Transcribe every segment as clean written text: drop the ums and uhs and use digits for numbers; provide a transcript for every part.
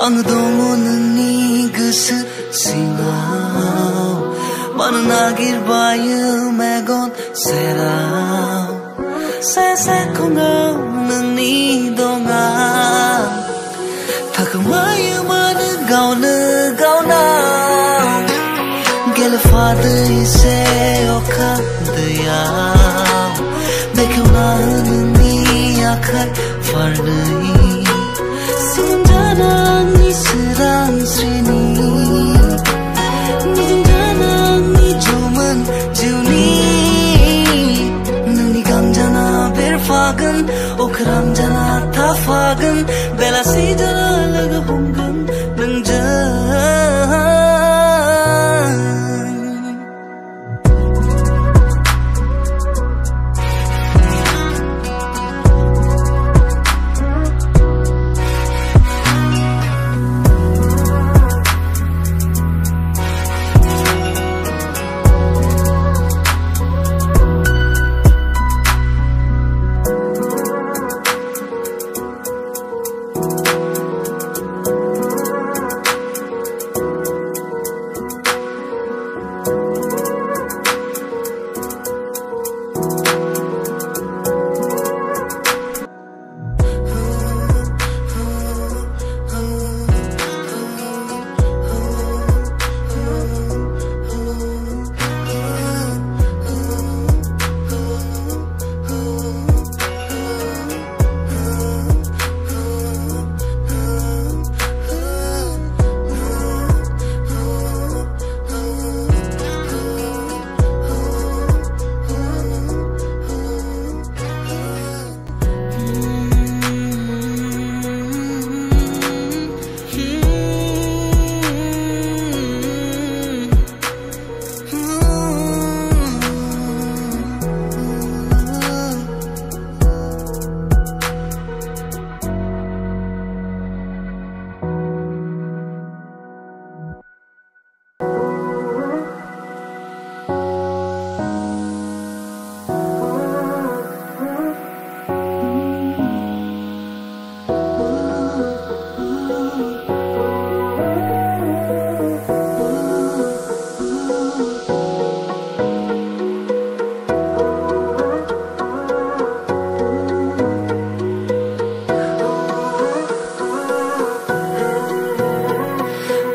Ang dong nangni goso singaw Mana nagir bayu megon seraw Se kongaw nangni dongaw Takamayu mana gaw na Gele fada ise oka dayaw Dekhaw na nangni akai farnai Sundanang serang srini Nizingdanang ni juman juni Nani gamjana berfagan Okram jana tafagan Bela si jana laga hungan Nangjan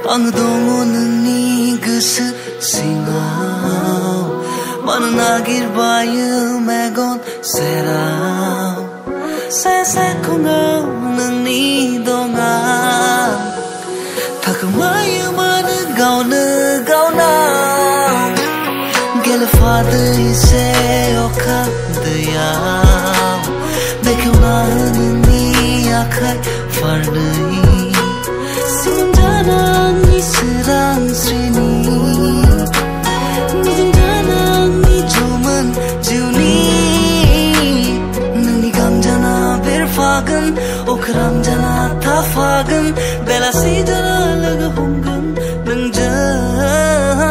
Ang dong nangni goso singaw Mana nagir bayu megon seraw Se kongaw nangni dongaw Takamayu mana gaw na Gele fada ise oka dayaw Dekhaw na nangni akai farnai Sundanang ni serang srini Nizingdanang ni juman juni Nani gamjana berfagan Okram jana tafagan Bela si jana laga hungan Nangjan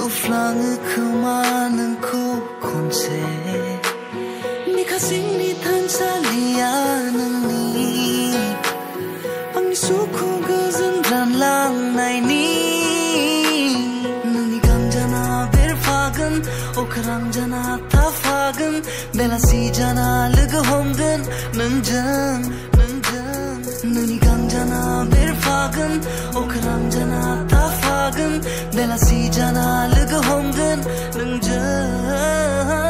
Flange kumanan ko konse Ni kasing ni tan सालिया नोंनि आंनि सुखु गोजोन रानलांनायनि नोंनि गांजाना बेरफागोन अख्रां जाना थाफागोन बेलासि जाना लोगो हमगोन नोंजों नोंनि गांजाना बेरफागोन अख्रां जाना थाफागोन बेलासि जाना लोगो हमगोन नोंजों